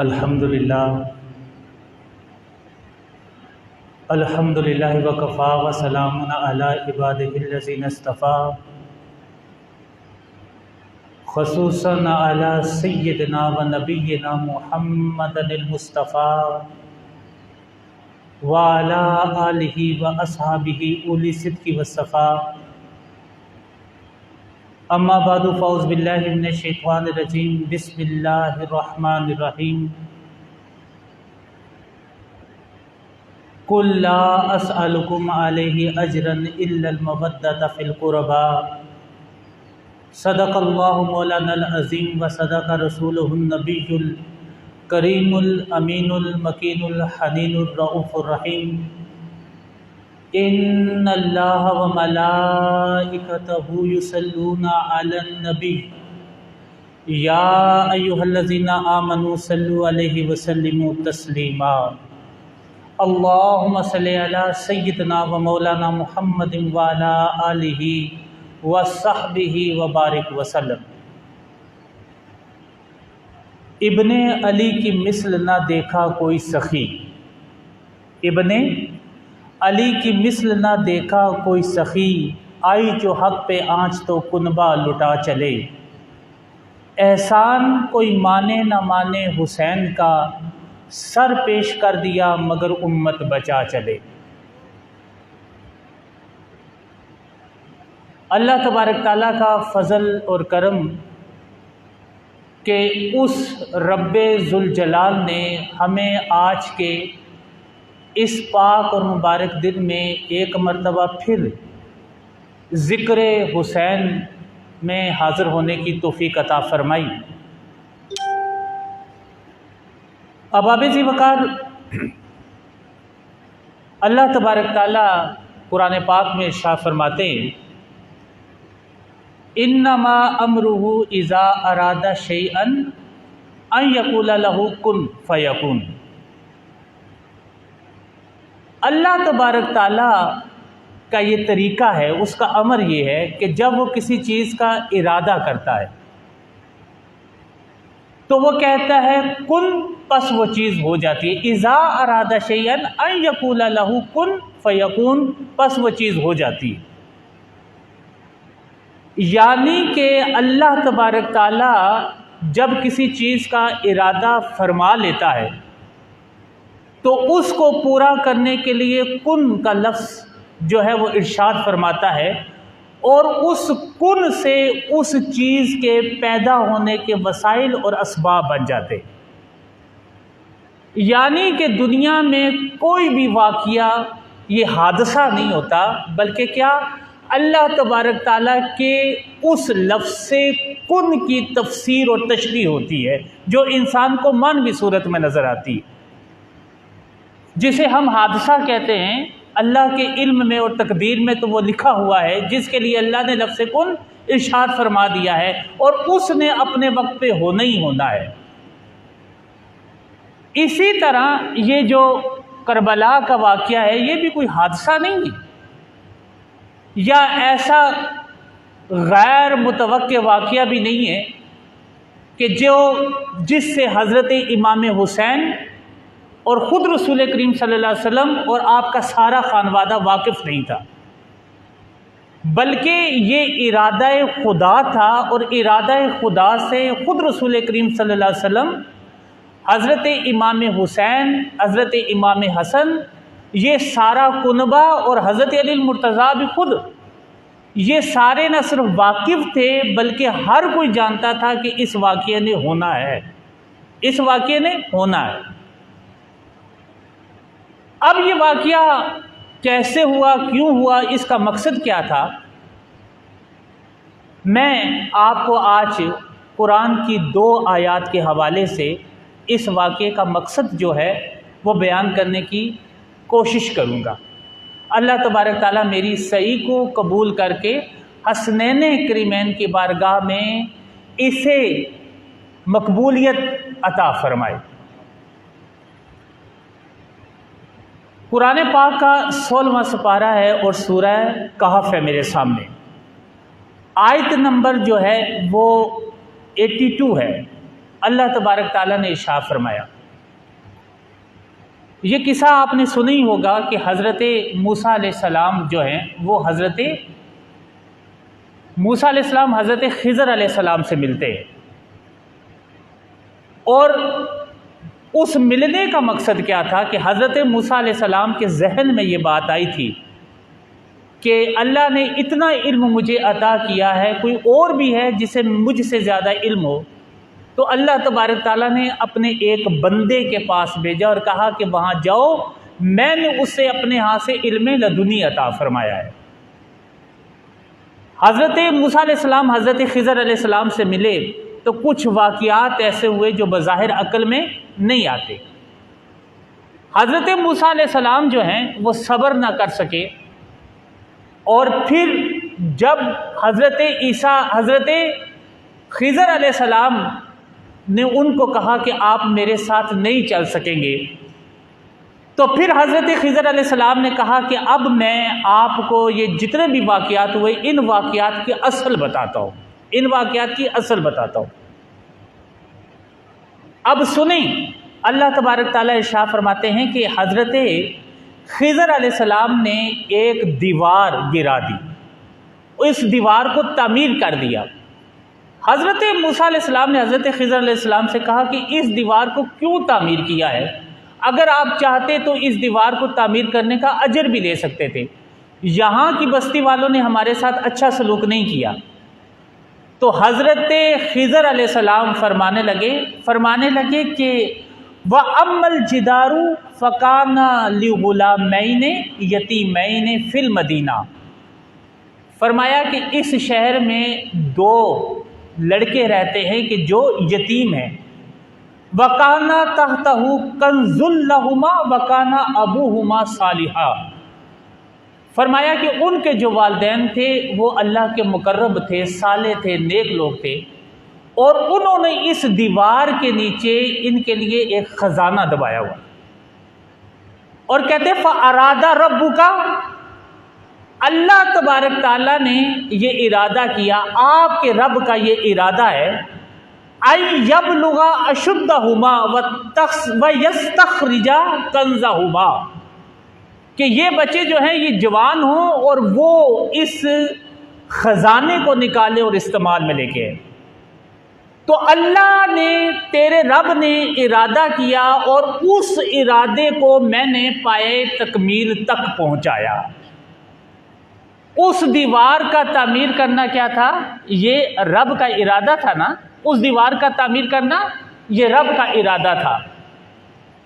अल्हम्दुलिल्लाह अल्हम्दुलिल्लाहि वकफ़ा व सलामुन अला इबादिहिल्लज़ीना इस्तफ़ा ख़ुसूसन अला सय्यिदिना व नबिय्यिना मुहम्मदिल मुस्तफ़ा व अला आलिहि व अस्हाबिहि उली सिद्क़ि वस्सफ़ा। अम्मा बादु फ़ौज़ बिल्लाहि मिनश शैतानिर रजीम बिस्मिल्लाहिर रहमानिर रहीम। कुल ला अस्अलुकुम अलैहि अजरन इल्लल मवद्दत फ़िल क़ुरबा। सदक़ल्लाहु मौलानल अज़ीम व सदक़ रसूलुहुन नबियुल करीमुल अमीनुल मकीनुल हनीनुर रऊफ़ुर रहीम। इन्नल्लाह व मलाइकतहु युसल्लूना अलन नबी या अय्युहल्लज़ीना आमनू सल्लु अलैहि व सल्लिमू तस्लीमा। अल्लाहुम्मा सल्लि अला सय्यिदिना व मौलाना मुहम्मदिन व अला आलिहि व सहबिहि व बारिक वसल्लम। इब्ने अली की मिसल ना देखा कोई सखी, इब्ने अली की मिसल ना देखा कोई सखी, आई जो हक पे आँच तो कुनबा लुटा चले। एहसान कोई माने न माने हुसैन का, सर पेश कर दिया मगर उम्मत बचा चले। अल्लाह तबारक ताला का फ़ज़ल और करम कि उस रब्बे ज़ुल जलाल ने हमें आज के इस पाक और मुबारक दिन में एक मरतबा फिर ज़िक्र हुसैन में हाज़िर होने की तौफ़ीक़ अता फ़रमाई। अबाब-ए वक़ार, अल्लाह तबारक ताला कुरान पाक में इरशाद फरमाते हैं, इन्नमा अमरुहु इज़ा अरादा शैअन अन यक़ूला लहू कुन फ़यकून। अल्लाह तबारक ताला का ये तरीक़ा है, उसका अमर ये है कि जब वो किसी चीज़ का इरादा करता है तो वो कहता है कुन, बस वो चीज़ हो जाती है। इज़ा अरादा शैअन अन यक़ूला लहू कुन फ़यकून, बस वो चीज़ हो जाती है। यानी कि अल्लाह तबारक ताला जब किसी चीज़ का इरादा फरमा लेता है तो उसको पूरा करने के लिए कुन का लफ्ज़ जो है वो इरशाद फरमाता है, और उस कुन से उस चीज़ के पैदा होने के वसाइल और असबाब बन जाते। यानी कि दुनिया में कोई भी वाक़िया ये हादसा नहीं होता, बल्कि क्या, अल्लाह तबारक ताला के उस लफ्ज़ से कुन की तफसीर और तशरीह होती है जो इंसान को मानवी सूरत में नज़र आती है। जिसे हम हादसा कहते हैं, अल्लाह के इल्म में और तकदीर में तो वो लिखा हुआ है जिसके लिए अल्लाह ने लफ्ज़ कुन इरशाद फरमा दिया है और उसने अपने वक्त पे होना ही होना है। इसी तरह ये जो करबला का वाक़या है, ये भी कोई हादसा नहीं है या ऐसा गैर मुतवक्के वाक़या भी नहीं है कि जिससे हज़रत इमाम हुसैन और ख़ुद रसूल करीम सल्लल्लाहु अलैहि वसल्लम और आपका सारा खानवादा वाकिफ़ नहीं था, बल्कि ये इरादा खुदा था और इरादा खुदा से ख़ुद रसूल करीम सल्लल्लाहु अलैहि वसल्लम, हज़रत इमाम हुसैन, हज़रत इमाम हसन, ये सारा कुनबा और हज़रत अली मुर्तज़ा भी खुद, ये सारे न सिर्फ वाकिफ़ थे बल्कि हर कोई जानता था कि इस वाक़ये ने होना है, इस वाक़ये ने होना है। अब ये वाक़या कैसे हुआ, क्यों हुआ, इसका मकसद क्या था, मैं आपको आज कुरान की 2 आयात के हवाले से इस वाक़ये का मकसद जो है वो बयान करने की कोशिश करूँगा। अल्लाह तबारक ताला मेरी सही को कबूल करके हसनैन करीमैन की बारगाह में इसे मकबूलियत अता फ़रमाए। कुरान पाक का 16वां सपारा है और सूरह कहफ है मेरे सामने। आयत नंबर जो है वो 82 है। अल्लाह तबारक ताला ने इरशाद फरमाया। ये किस्सा आपने सुना ही होगा कि हज़रत मूसा अलैहिस्सलाम जो हैं वो हज़रत मूसा अलैहिस्सलाम हज़रत खिज़र अलैहिस्सलाम से मिलते हैं, और उस मिलने का मकसद क्या था कि हज़रत मूसा अलैहिस्सलाम के जहन में ये बात आई थी कि अल्लाह ने इतना इल्म मुझे अता किया है, कोई और भी है जिसे मुझसे ज़्यादा इल्म हो। तो अल्लाह तबारक ताला ने अपने एक बंदे के पास भेजा और कहा कि वहाँ जाओ, मैंने उससे अपने हाथ से इल्म लदुनी अता फरमाया है। हज़रत मूसा अलैहिस्सलाम हज़रत खिज़र अलैहिस्सलाम से मिले तो कुछ वाक़ियात ऐसे हुए जो बज़ाहिर अक़ल में नहीं आते। हज़रत मूसा अलैहिस्सलाम जो हैं वो सब्र ना कर सके, और फिर जब हज़रत खिज़र अलैहिस्सलाम ने उनको कहा कि आप मेरे साथ नहीं चल सकेंगे, तो फिर हज़रत खिज़र अलैहिस्सलाम ने कहा कि अब मैं आपको ये जितने भी वाक़ियात हुए इन वाक़ियात की असल बताता हूँ, इन वाक़ियात की असल बताता हूँ। अब सुनी, अल्लाह तबारक ताला इरशाद फरमाते हैं कि हज़रत खिज़र अलैहिस्सलाम ने एक दीवार गिरा दी, इस दीवार को तामीर कर दिया। हज़रत मूसा अलैहिस्सलाम ने हज़रत खिज़र अलैहिस्सलाम से कहा कि इस दीवार को क्यों तामीर किया है, अगर आप चाहते तो इस दीवार को तामीर करने का अजर भी ले सकते थे, यहाँ की बस्ती वालों ने हमारे साथ अच्छा सलूक नहीं किया। तो हज़रत खिज़र अलैहिस्सलाम फरमाने लगे कि व अम्मल जिदारू फ़काना लिगुलामैन यतीमैन फिल मदीना। फरमाया कि इस शहर में दो लड़के रहते हैं कि जो यतीम हैं। वकाना तहतहु कंजुल लहुमा वकाना अबूहुमा सालिहा। फरमाया कि उनके जो वालिदैन थे वो अल्लाह के मुकर्रब थे, साले थे, नेक लोग थे, और उन्होंने इस दीवार के नीचे इनके लिए एक ख़जाना दबाया हुआ। और कहते फ़अरादा रब्बुका, अल्लाह तबारक ताला ने ये इरादा किया, आपके रब का ये इरादा है, आई यबलुगा अशुद्धहुमा व यस्तखरिजा कंज़हुमा, कि ये बच्चे जो हैं ये जवान हों और वो इस ख़जाने को निकाले और इस्तेमाल में लेके आए। तो अल्लाह ने, तेरे रब ने इरादा किया और उस इरादे को मैंने पाए तकमील तक पहुंचाया। उस दीवार का तामीर करना क्या था, ये रब का इरादा था ना, उस दीवार का तामीर करना ये रब का इरादा था,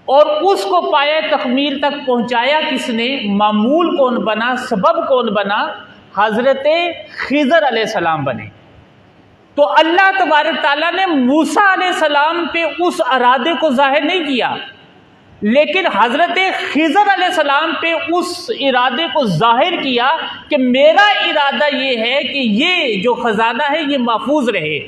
और उसको पाए तकमील तक पहुंचाया किसने, मामूल कौन बना, सबब कौन बना, हज़रत खिज़र अलैहिस्सलाम बने। तो अल्लाह तबारक ताला ने मूसा अलैहिस्सलाम पे उस इरादे को जाहिर नहीं किया, लेकिन हज़रत खिज़र अलैहिस्सलाम पे उस इरादे को जाहिर किया कि मेरा इरादा ये है कि ये जो ख़जाना है ये महफूज रहे।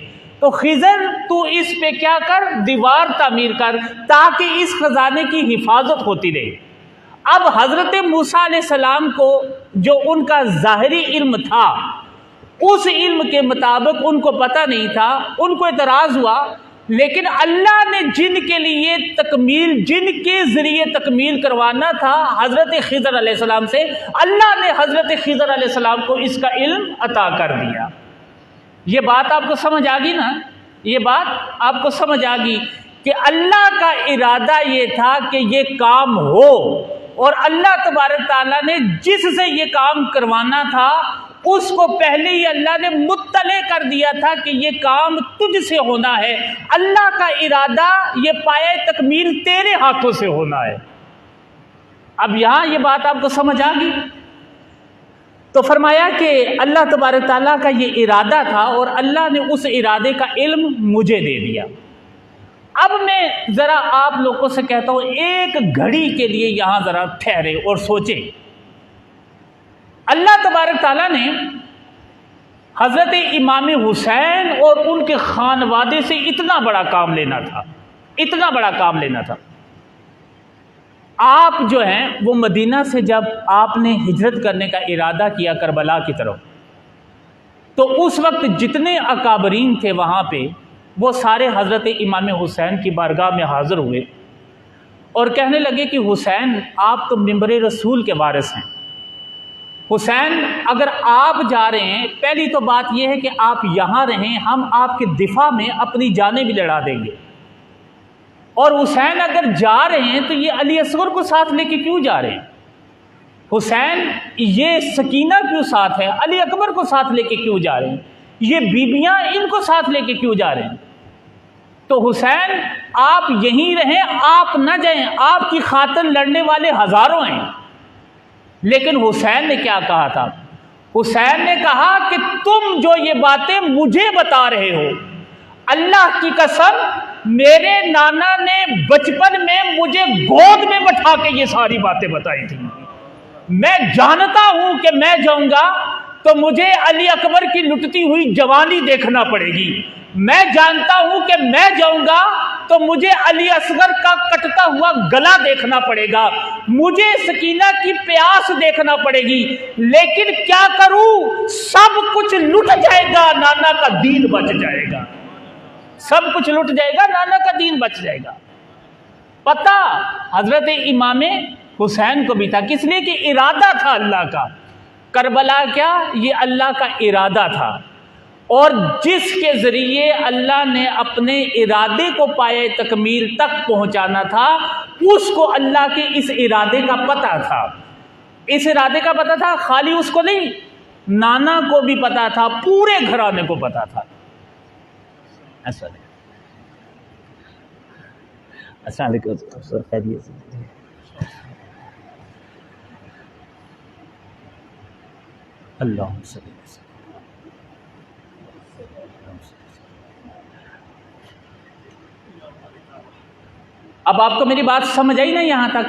तो खिज़र तू इस पे क्या कर, दीवार तामीर कर, ताकि इस ख़जाने की हिफाजत होती रहे। अब हज़रत मूसा अलैहिस्सलाम को जो उनका ज़ाहिरी इल्म था, उस इल्म के मुताबिक उनको पता नहीं था, उनको एतराज़ हुआ, लेकिन अल्लाह ने जिनके लिए तकमील, जिनके ज़रिए तकमील करवाना था हज़रत खिज़र अलैहिस्सलाम से, अल्लाह ने हज़रत खिज़र अलैहिस्सलाम को इसका इल्म अता कर दिया। ये बात आपको समझ आ गई ना, ये बात आपको समझ आ गई कि अल्लाह का इरादा ये था कि ये काम हो, और अल्लाह तबारक ताला ने जिससे ये काम करवाना था उसको पहले ही अल्लाह ने मुत्तले कर दिया था कि ये काम तुझसे होना है, अल्लाह का इरादा ये पाए तकमील तेरे हाथों से होना है। अब यहाँ ये बात आपको समझ आ गई। तो फरमाया कि अल्लाह तबारक ताला का ये इरादा था और अल्लाह ने उस इरादे का इल्म मुझे दे दिया। अब मैं ज़रा आप लोगों से कहता हूँ, एक घड़ी के लिए यहाँ ज़रा ठहरे और सोचें। अल्लाह तबारक ताला ने हज़रत इमाम हुसैन और उनके खानवादे से इतना बड़ा काम लेना था, इतना बड़ा काम लेना था। आप जो हैं वो मदीना से जब आपने हिजरत करने का इरादा किया करबला की तरफ, तो उस वक्त जितने अकाबरीन थे वहाँ पे, वो सारे हज़रत इमाम हुसैन की बारगाह में हाज़िर हुए और कहने लगे कि हुसैन, आप तो मिंबर रसूल के वारिस हैं। हुसैन, अगर आप जा रहे हैं, पहली तो बात यह है कि आप यहाँ रहें, हम आपके दिफा में अपनी जानें भी लड़ा देंगे। और हुसैन अगर जा रहे हैं तो ये अली असगर को साथ लेके क्यों जा रहे हैं? हुसैन, ये सकीना क्यों साथ है? अली अकबर को साथ लेके क्यों जा रहे हैं? ये बीबियां इनको साथ लेके क्यों जा रहे हैं? तो हुसैन, आप यहीं रहें, आप न जाएं, आपकी खातिर लड़ने वाले हजारों हैं। लेकिन हुसैन ने क्या कहा था? हुसैन ने कहा कि तुम जो ये बातें मुझे बता रहे हो, अल्लाह की कसम, मेरे नाना ने बचपन में मुझे गोद में बैठा के ये सारी बातें बताई थी। मैं जानता हूं कि मैं जाऊंगा तो मुझे अली अकबर की लुटती हुई जवानी देखना पड़ेगी। मैं जानता हूं कि मैं जाऊंगा तो मुझे अली असगर का कटता हुआ गला देखना पड़ेगा, मुझे सकीना की प्यास देखना पड़ेगी। लेकिन क्या करूं, सब कुछ लुट जाएगा, नाना का दीन बच जाएगा। सब कुछ लुट जाएगा, नाना का दीन बच जाएगा। पता हजरत इमाम हुसैन को भी था, किस लिए कि इरादा था अल्लाह का। करबला क्या, ये अल्लाह का इरादा था, और जिसके ज़रिए अल्लाह ने अपने इरादे को पाए तकमील तक पहुंचाना था, उसको अल्लाह के इस इरादे का पता था। इस इरादे का पता था, खाली उसको नहीं, नाना को भी पता था, पूरे घराने को पता था। ऐसा नहीं। अस्सलाम वालेकुम सर, खैरियत से? अल्लाह अब आपको मेरी बात समझ आई ना यहाँ तक,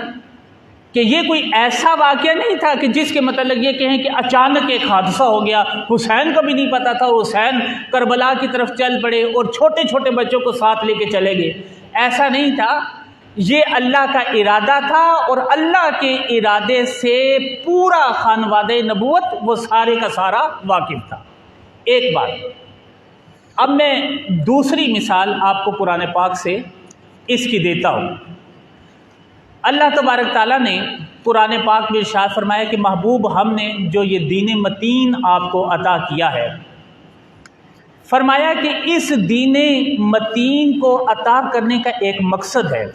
कि ये कोई ऐसा वाक़या नहीं था कि जिसके मतलब ये कहें कि अचानक एक हादसा हो गया, हुसैन को भी नहीं पता था, हुसैन करबला की तरफ चल पड़े और छोटे छोटे बच्चों को साथ लेके चले गए। ऐसा नहीं था, ये अल्लाह का इरादा था, और अल्लाह के इरादे से पूरा खानवादे नबूवत वो सारे का सारा वाकिफ था। एक बात, अब मैं दूसरी मिसाल आपको कुरान पाक से इसकी देता हूँ। अल्लाह तबारक ताला ने कुरान पाक में इरशाद फरमाया कि महबूब, हमने जो ये दीन मतीन आपको अता किया है, फरमाया कि इस दीन मतीन को अता करने का एक मकसद है,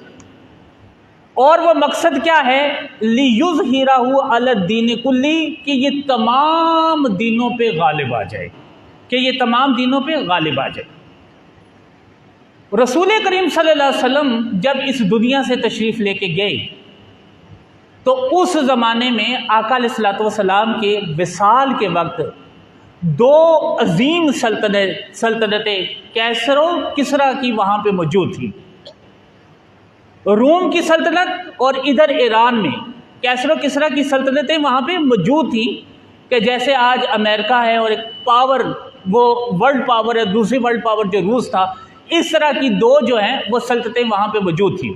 और वो मकसद क्या है? लियुज़हिरहु अला दीन कुल्ली, कि ये तमाम दीनों पे गालिब आ जाए, कि ये तमाम दीनों पे गालिब आ जाए। रसूल करीम सल्लल्लाहु अलैहि वसल्लम जब इस दुनिया से तशरीफ़ लेके गए तो उस ज़माने में आका अलैहिस्सलातु वस्सलाम के विसाल के वक्त दो अजीम सल्तनतें कैसरो किसरा की वहाँ पे मौजूद थी। रोम की सल्तनत और इधर ईरान में कैसरो किसरा की सल्तनतें वहाँ पे मौजूद थी, कि जैसे आज अमेरिका है और एक पावर, वो वर्ल्ड पावर है, दूसरी वर्ल्ड पावर जो रूस था, इस तरह की दो जो हैं वो सल्तनतें वहाँ पे मौजूद थी।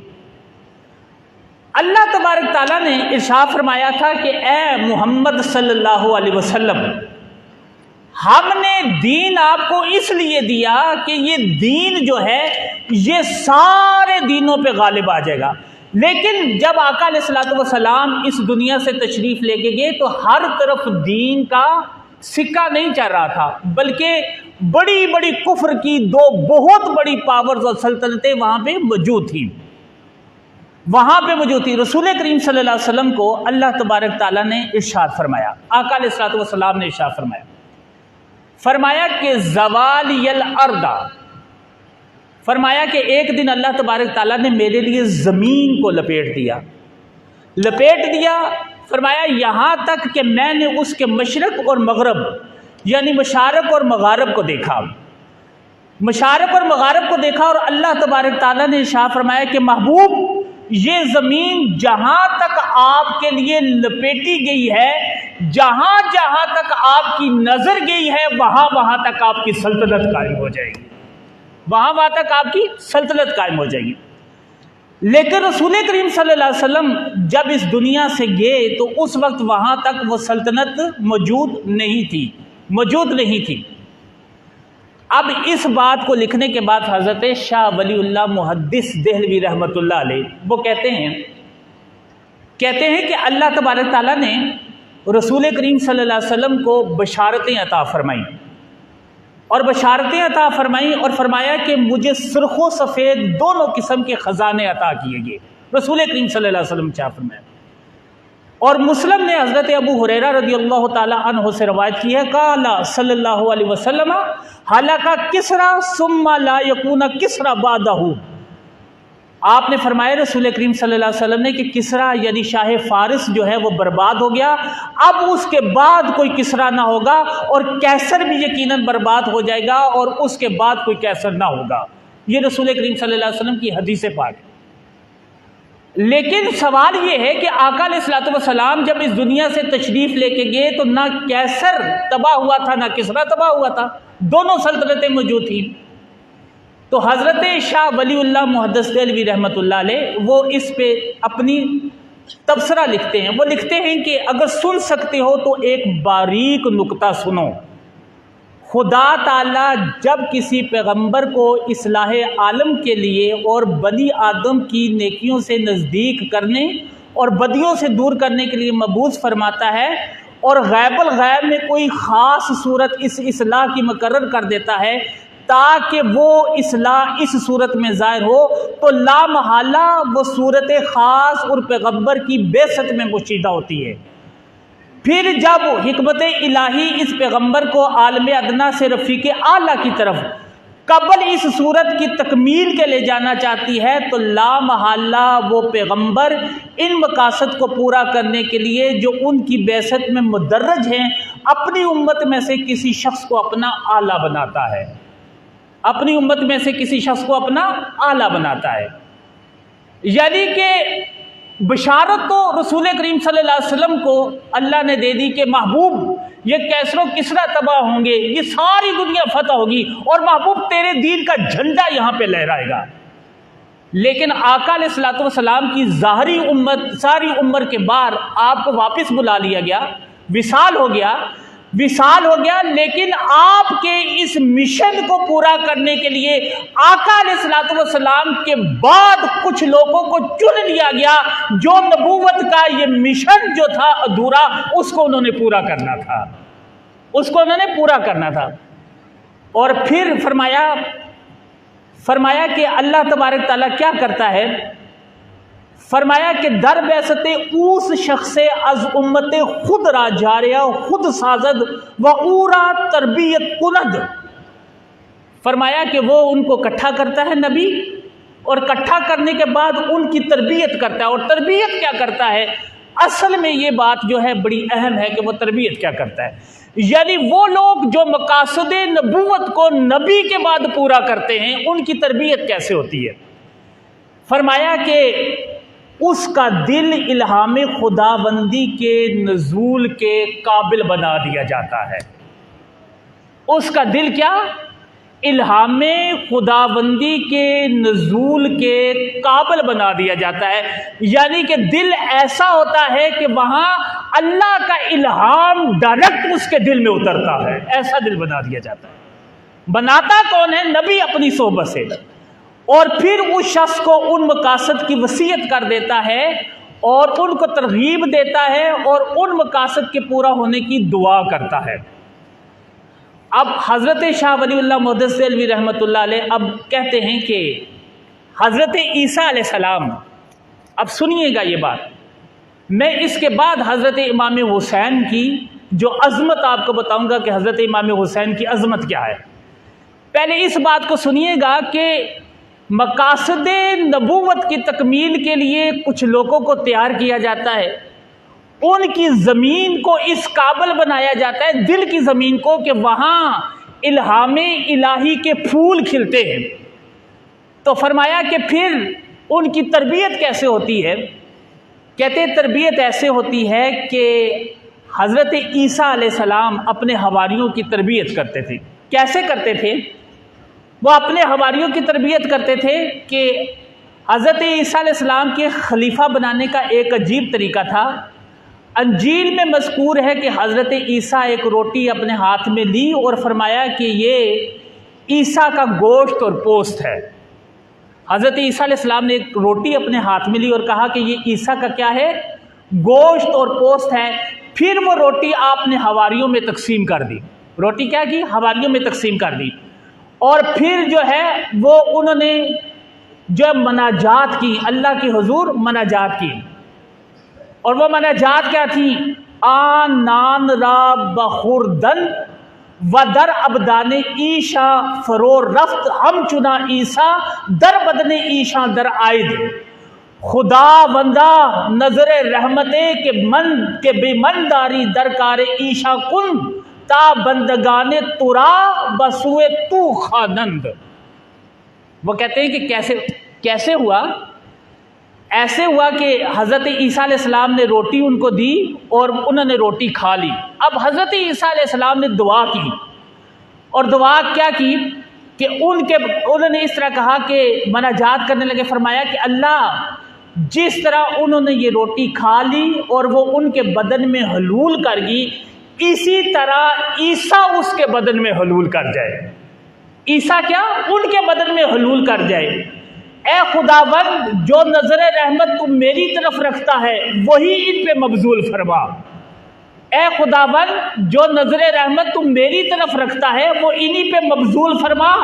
अल्लाह तबारक ताला ने इरशाद फरमाया था कि ए मोहम्मद सल्लल्लाहु अलैहि वसल्लम, हमने दीन आपको इसलिए दिया कि ये दीन जो है ये सारे दीनों पे गालिब आ जाएगा। लेकिन जब आका अलैहिस्सलातु वस्सलाम इस दुनिया से तशरीफ़ लेके गए तो हर तरफ दीन का सिक्का नहीं चल रहा था, बल्कि बड़ी बड़ी कुफ्र की दो बहुत बड़ी पावर्स और सल्तनतें वहाँ पे मौजूद थी, वहाँ पे मौजूद थी। रसूल करीम सल्लल्लाहु अलैहि वसल्लम को अल्लाह तबारक ताला ने इरशाद फरमाया, आका अलैहिस्सलातु वस्सलाम ने इरशाद फरमाया कि ज़वाल यल अर्दा, फरमाया कि एक दिन अल्लाह तबारक ताला ने मेरे लिए ज़मीन को लपेट दिया। फरमाया यहाँ तक कि मैंने उसके मशरक़ और मगरब, यानी मशारक़ और मगारब को देखा, मशारक़ और मगारब को देखा, और अल्लाह तबारक ताला ने इरशाद फरमाया कि महबूब, ये ज़मीन जहाँ तक आपके लिए लपेटी गई है, जहाँ जहाँ तक आपकी नज़र गई है, वहाँ वहाँ तक आपकी सल्तनत कायम हो जाएगी, वहाँ वहाँ तक आपकी सल्तनत कायम हो जाएगी। लेकिन रसूल करीम सल्लल्लाहु अलैहि वसल्लम जब इस दुनिया से गए तो उस वक्त वहाँ तक वो सल्तनत मौजूद नहीं थी। अब इस बात को लिखने के बाद हज़रत शाह वलीउल्लाह मुहद्दिस देहलवी रहमतुल्लाह अलैह वो कहते हैं कि अल्लाह तबारक ताला ने रसूल करीम सल्लल्लाहु अलैहि वसल्लम को बशारतें अता फरमाई और बशारतें अता फरमाई और फरमाया कि मुझे सुर्ख़ सफ़ेद दोनों किस्म के ख़जाने अता किए गए। रसूल करीम सल्लल्लाहु अलैहि वसल्लम क्या फरमाया। और मुस्लिम ने हज़रत अबू हुरैरा रज़ियल्लाहु ताला अन्हु से रवायत की है, काला सल्लल्लाहु अलैहि वसल्लम हालाका किसरा सुम्मा ला यकूना किसरा बादहू। आपने फरमाया रसूल करीम सल्लल्लाहु अलैहि वसल्लम ने कि किसरा यानी शाह फारिस जो है वो बर्बाद हो गया, अब उसके बाद कोई किसरा ना होगा और कैसर भी यकीनन बर्बाद हो जाएगा और उसके बाद कोई कैसर ना होगा। ये रसूल करीम सल्लल्लाहु अलैहि वसल्लम की हदीस पाक है। लेकिन सवाल ये है कि आका अलैहिस्सलातु वस्सलाम जब इस दुनिया से तशरीफ़ लेके गए तो ना कैसर तबाह हुआ था ना किसरा तबाह हुआ था, दोनों सल्तनतें मौजूद थी। तो हज़रत शाह वलीउल्लाह मुहद्दिस देहलवी रहमतुल्लाह अलैह वो इस पे अपनी तबसरा लिखते हैं। वो लिखते हैं कि अगर सुन सकते हो तो एक बारीक नुक्ता सुनो। खुदा ताला जब किसी पैगंबर को इस्लाह आलम के लिए और बनी आदम की नेकियों से नज़दीक करने और बदियों से दूर करने के लिए मबूस फरमाता है और गैबुल गैब में कोई ख़ास सूरत इस इस्लाह की मुकर्रर कर देता है ताकि वो इस्लाह इस सूरत में ज़ाहिर हो, तो ला महला वो सूरत ख़ास और पैगंबर की बेसत में पोशीदा होती है। फिर जब हिकमत इलाही इस पैगंबर को आलम अदना से रफ़ीक आला की तरफ कबल इस सूरत की तकमील के ले जाना चाहती है तो ला महला वो पैगंबर इन मकासद को पूरा करने के लिए जो उनकी बेसत में मुदर्रज हैं अपनी उम्मत में से किसी शख्स को अपना आला बनाता है, अपनी उम्मत में से किसी शख्स को अपना आला बनाता है। यानी कि बशारत तो रसूल करीम सल्लल्लाहु अलैहि वसल्लम को अल्लाह ने दे दी कि महबूब ये कैसरो किसरा तबाह होंगे, ये सारी दुनिया फतह होगी और महबूब तेरे दीन का झंडा यहाँ पे लहराएगा। लेकिन आका अलैहिस्सलातु वस्सलाम की ज़ाहरी उम्मत सारी उम्र के बाद आपको वापस बुला लिया गया, विसाल हो गया। लेकिन आपके इस मिशन को पूरा करने के लिए आका अलैहिस्सलातु वस्सलाम के बाद कुछ लोगों को चुन लिया गया जो नबूवत का ये मिशन जो था अधूरा उसको उन्होंने पूरा करना था। और फिर फरमाया कि अल्लाह तबारक ताला क्या करता है, फरमाया कि दर बैसते उस शख्स अज उम्मत खुद राजारिया खुद साजद व उरा तरबियत कुनद। फरमाया कि वो उनको इकट्ठा करता है नबी और इकट्ठा करने के बाद उनकी तरबियत करता है। और तरबियत क्या करता है, असल में ये बात जो है बड़ी अहम है कि वो तरबियत क्या करता है, यानी वो लोग जो मकासद नबूवत को नबी के बाद पूरा करते हैं उनकी तरबियत कैसे होती है। फरमाया कि उसका दिल इल्हाम खुदाबंदी के नज़ूल के काबिल बना दिया जाता है। उसका दिल क्या, इल्हाम खुदाबंदी के नज़ूल के काबिल बना दिया जाता है। यानी कि दिल ऐसा होता है कि वहाँ अल्लाह का इल्हाम डायरेक्ट उसके दिल में उतरता है, ऐसा दिल बना दिया जाता है। बनाता कौन है, नबी अपनी सोहबत से। और फिर उस शख्स को उन मकासद की वसीयत कर देता है और उनको तरगीब देता है और उन मकासद के पूरा होने की दुआ करता है। अब हज़रत शाह वलीउल्लाह मुहद्दिस देहलवी रहमतुल्लाह अलैह अब कहते हैं कि हज़रत ईसा अलैहिस्सलाम, अब सुनिएगा ये बात, मैं इसके बाद हज़रत इमाम हुसैन की जो अज़मत आपको बताऊंगा कि हज़रत इमाम हुसैन की अज़मत क्या है। पहले इस बात को सुनिएगा कि मकासद नबूवत की तकमील के लिए कुछ लोगों को तैयार किया जाता है, उनकी ज़मीन को इस काबिल बनाया जाता है, दिल की ज़मीन को, कि वहाँ इल्हाम इलाही के फूल खिलते हैं। तो फरमाया कि फिर उनकी तरबियत कैसे होती है, कहते तरबियत ऐसे होती है कि हज़रत ईसा अलैहिस्सलाम अपने हवारियों की तरबियत करते थे। कैसे करते थे, वो अपने हवारियों की तरबियत करते थे कि हज़रत ईसा अलैहिस्सलाम के खलीफा बनाने का एक अजीब तरीका था। अंजील में मज़कूर है कि हज़रत ईसा एक रोटी अपने हाथ में ली और फरमाया कि ये ईसा का गोश्त और पोस्त है। हज़रत ईसा अलैहिस्सलाम ने एक रोटी अपने हाथ में ली और कहा कि ये ईसा का क्या है, गोश्त और पोस्त है। फिर वो रोटी आपने हवारियों में तकसीम कर दी। रोटी क्या की, हवारियों में तकसीम कर दी। और फिर जो है वो उन्होंने जो मनाजात की, अल्लाह के हुजूर मनाजात की। और वो मनाजात क्या थी, आनान रा बखुरदन वदर अबदाने ईशा फरोर रफ्त हम चुना ईसा दर बदने ईशा दर आयद खुदा बंदा नजर रहमते के बेमनदारी दरकार ईशा कुन ता बंदगाने तुरा बसुए तू खानंद। वो कहते हैं कि कैसे हुआ, ऐसे हुआ कि हज़रत ईसा अलैहिस्सलाम ने रोटी उनको दी और उन्होंने रोटी खा ली। अब हज़रत ईसा अलैहिस्सलाम ने दुआ की, और दुआ क्या की कि उन्होंने इस तरह कहा कि मनाजात करने लगे, फरमाया कि अल्लाह जिस तरह उन्होंने ये रोटी खा ली और वो उनके बदन में हलूल कर गई, इसी तरह ईसा उसके बदन में हलूल कर जाए। ईसा क्या, उनके बदन में हलूल कर जाए। ए खुदावंद, जो नजर रहमत तुम मेरी तरफ रखता है वही इन पे मबजूल फरमा। ए खुदावंद, जो नजर रहमत तुम मेरी तरफ रखता है वो इन्हीं पे मबजूल फरमा,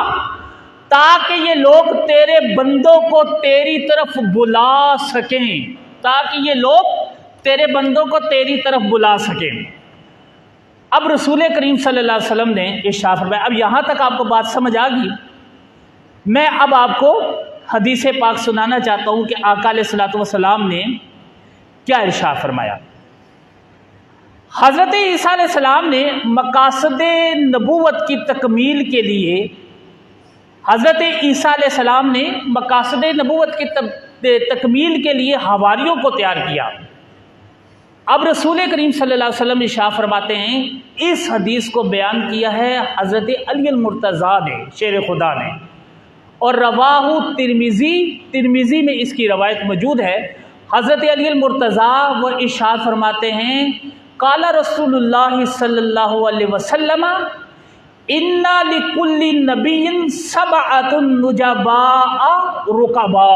ताकि ये लोग तेरे बंदों को तेरी तरफ बुला सकें, ताकि ये लोग तेरे बंदों को तेरी तरफ बुला सकें। अब रसूल करीम सल्लल्लाहु अलैहि वसल्लम ने इरशाद फरमाया। अब यहाँ तक आपको बात समझ आ गई। मैं अब आपको हदीस पाक सुनाना चाहता हूँ कि आका अलैहिस्सलातु वस्सलाम ने क्या इरशाद फरमाया। हज़रत ईसा अलैहिस्सलाम ने मकासद नबूवत की तकमील के लिए, हज़रत ईसा अलैहिस्सलाम ने मकासद नबूवत की तकमील के लिए हवारियों को तैयार किया। अब रसूल करीम सल्लल्लाहु अलैहि वसल्लम इरशाद फरमाते हैं, इस हदीस को बयान किया है हज़रत अली मुर्तज़ा ने, शेर खुदा ने, और रवाहु तिरमिज़ी में इसकी रवायत मौजूद है। हज़रत अली मुर्तज़ा वो इरशाद फरमाते हैं, काला रसूलुल्लाह सल्लल्लाहु अलैहि वसल्लम इन्ना लिकुल्ली नबिय्यिन सबअतुन नुजबा रुकबा।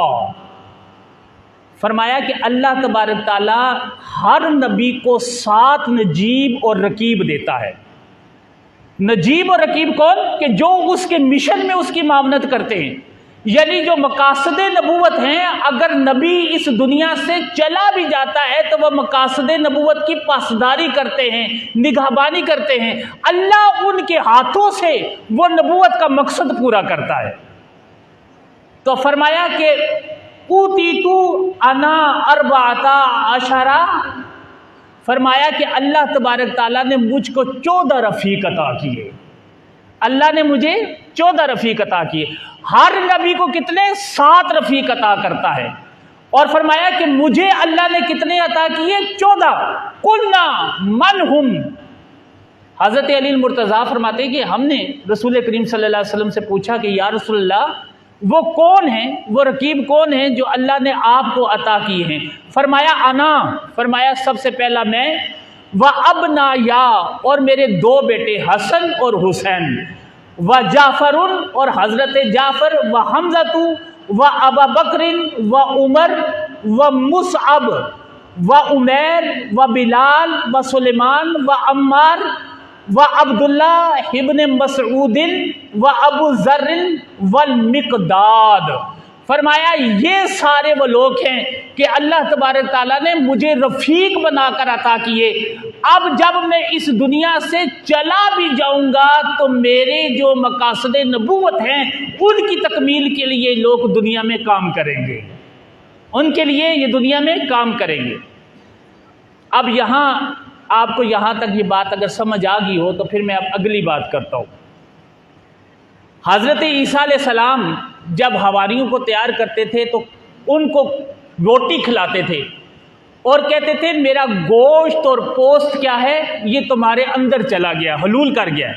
फरमाया कि अल्लाह तबारक ताला हर नबी को 7 नजीब और रकीब देता है। नजीब और रकीब कौन, कि जो उसके मिशन में उसकी मामनत करते हैं, यानी जो मकासद नबूवत हैं। अगर नबी इस दुनिया से चला भी जाता है तो वह मकासद नबूवत की पासदारी करते हैं, निगहबानी करते हैं। अल्लाह उनके हाथों से वो नबूवत का मकसद पूरा करता है। तो फरमाया कि ऊतीतु अना अरबाता अशरा, फरमाया कि अल्लाह तबारक ताला ने मुझको 14 रफ़ीक अता किए। अल्लाह ने मुझे 14 रफ़ीक अता किए। हर नबी को कितने, 7 रफ़ीक अता करता है। और फरमाया कि मुझे अल्लाह ने कितने अता किए, 14। कुल्ना मन हुम। हज़रत अली मुर्तज़ा फरमाते हैं कि हमने रसूल करीम सल्लल्लाहु अलैहि वसल्लम से पूछा कि या रसूलल्लाह, वो कौन है, वो रकीब कौन है जो अल्लाह ने आपको अता किए हैं। फरमाया अना, फरमाया सबसे पहला मैं, व अबना या, और मेरे 2 बेटे हसन और हुसैन, व जाफरुन, और हज़रत जाफर, व हमज़तु, व अबा बकरिन, व उमर, व मुसअब, व उमैर, व बिलाल, व सुलेमान, व अम्मार, व अब्दुल्ला इब्न मसऊदिन, व अबू ज़र्रिन, वल मिक़दाद। फरमाया ये सारे वो लोग हैं कि अल्लाह तबारक ताला ने मुझे रफ़ीक बनाकर अता किए। अब जब मैं इस दुनिया से चला भी जाऊंगा तो मेरे जो मकासद नबूवत हैं उनकी तकमील के लिए लोग दुनिया में काम करेंगे, उनके लिए ये दुनिया में काम करेंगे। अब यहाँ आपको यहाँ तक ये बात अगर समझ आ गई हो तो फिर मैं अब अगली बात करता हूँ। हज़रत ईसा अलैहिस्सलाम जब हवारियों को तैयार करते थे तो उनको रोटी खिलाते थे और कहते थे मेरा गोश्त और पोस्त क्या है, ये तुम्हारे अंदर चला गया, हलूल कर गया।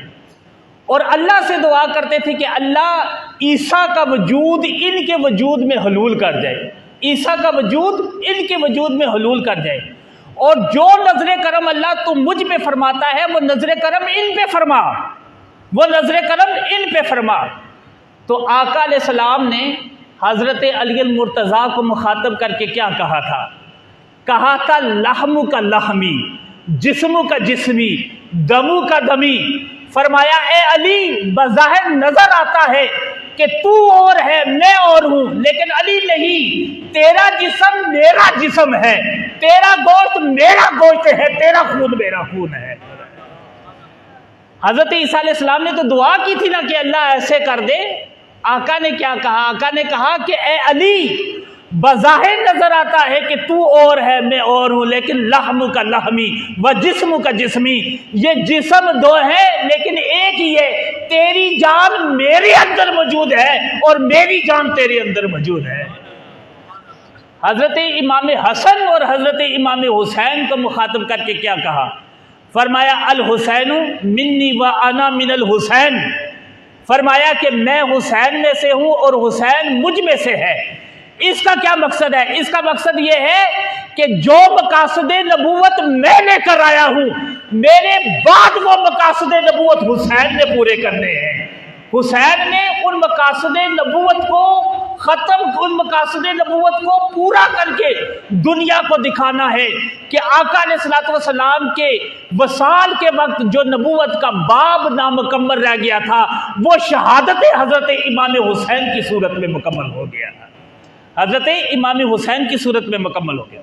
और अल्लाह से दुआ करते थे कि अल्लाह ईसा का वजूद इनके वजूद में हलूल कर जाए, ईसा का वजूद इनके वजूद में हलूल कर जाए। और जो नजर करम अल्लाह तुम मुझ पे फरमाता है वो नजर करम इन पे फरमा। वो नजर करम इन पे फरमा। तो आका अलैहिस्सलाम ने हज़रत अली मुर्तज़ा को मुखातब करके क्या कहा था लहमु का लहमी, जिस्मु का जिस्मी, दमु का दमी। फरमाया ए अली, बज़ाहिर नजर आता है कि तू और है, मैं और हूं, लेकिन अली नहीं, तेरा जिस्म मेरा जिस्म है, तेरा गोश्त मेरा गोश्त है, तेरा खून मेरा खून है। हजरत ईसा अलैहिस्सलाम ने तो दुआ की थी ना कि अल्लाह ऐसे कर दे। आका ने क्या कहा? आका ने कहा कि ए अली, बज़ाहिर नजर आता है कि तू और है, मैं और हूं, लेकिन लहमु का लहमी व जिस्मु का जिस्मी, ये जिस्म दो है लेकिन एक ही है। तेरी जान मेरे अंदर मौजूद है और मेरी जान तेरे अंदर मौजूद है। हजरत इमाम हसन और हजरत इमाम हुसैन को मुखातब करके क्या कहा? फरमाया अल हुसैन मिन्नी व अना मिनल हुसैन। फरमाया कि मैं हुसैन में से हूं और हुसैन मुझ में से है। इसका क्या मकसद है? इसका मकसद यह है कि जो मकासदे नबूवत मैं लेकर आया हूं, मेरे बाद वो मकासदे नबूवत हुसैन ने पूरे करने हैं। हुसैन ने उन मकासदे नबूवत को उन मकासदे नबूवत को पूरा करके दुनिया को दिखाना है कि आका अलैहिस्सलातु वस्सलाम के वसाल के वक्त जो नबूवत का बाब नामुकम्मल रह गया था, वो शहादत हजरत इमाम हुसैन की सूरत में मुकम्मल हो गया। हजरत इमाम हुसैन की सूरत में मुकम्मल हो गया।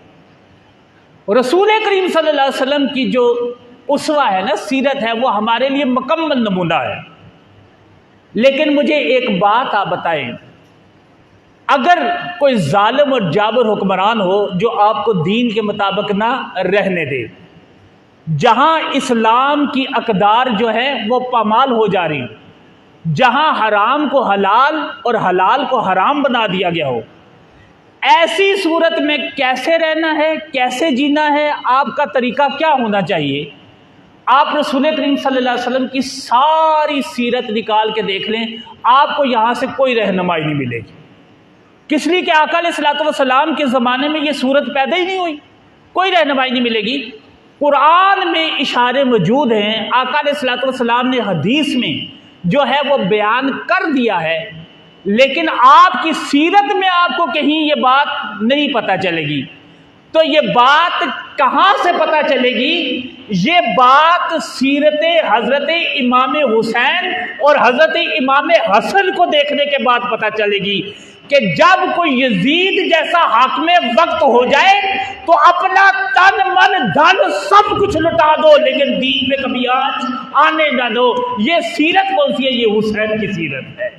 रसूल करीम सल्लल्लाहु अलैहि वसल्लम की जो उसवा है ना, सीरत है, वो हमारे लिए मुकम्मल नमूना है। लेकिन मुझे एक बात आप बताएं, अगर कोई जालिम और जाबर हुक्मरान हो जो आपको दीन के मुताबिक ना रहने दे, जहां इस्लाम की अकदार जो है वो पामाल हो जा रही, जहां हराम को हलाल और हलाल को हराम बना दिया गया हो, ऐसी सूरत में कैसे रहना है, कैसे जीना है, आपका तरीका क्या होना चाहिए? आप रसूल करीम सल्लल्लाहु अलैहि वसल्लम की सारी सीरत निकाल के देख लें, आपको यहां से कोई रहनुमाई नहीं मिलेगी। किस लिए कि आका अलैहिस्सलातु वस्सलाम के ज़माने में ये सूरत पैदा ही नहीं हुई, कोई रहनुमाई नहीं मिलेगी। कुरान में इशारे मौजूद हैं, आका अलैहिस्सलातु वस्सलाम ने हदीस में जो है वो बयान कर दिया है, लेकिन आपकी सीरत में आपको कहीं ये बात नहीं पता चलेगी। तो ये बात कहाँ से पता चलेगी? ये बात सीरत हजरत इमाम हुसैन और हजरत इमाम हसन को देखने के बाद पता चलेगी कि जब कोई यजीद जैसा हाकिम वक्त हो जाए तो अपना तन मन धन सब कुछ लुटा दो, लेकिन दीन पे कभी आज आने ना दो। ये सीरत कौन सी है? ये हुसैन की सीरत है।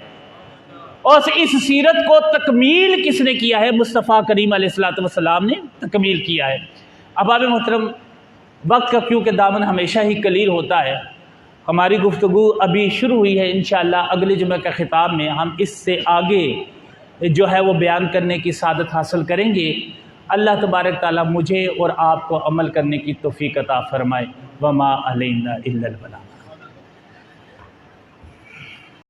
और इस सीरत को तकमील किसने किया है? मुस्तफ़ा करीम अलैहिस्सलातु वस्सलाम ने तकमील किया है। अहबाब मोहतरम, वक्त का क्योंकि दामन हमेशा ही कलील होता है, हमारी गुफ्तगू अभी शुरू हुई है। इंशाअल्लाह अगले जुमे का खिताब में हम इससे आगे जो है वो बयान करने की सादत हासिल करेंगे। अल्लाह तबारक ताला मुझे और आपको अमल करने की तौफीक अता फरमाए। वमा अलैना इल्लल बलाग।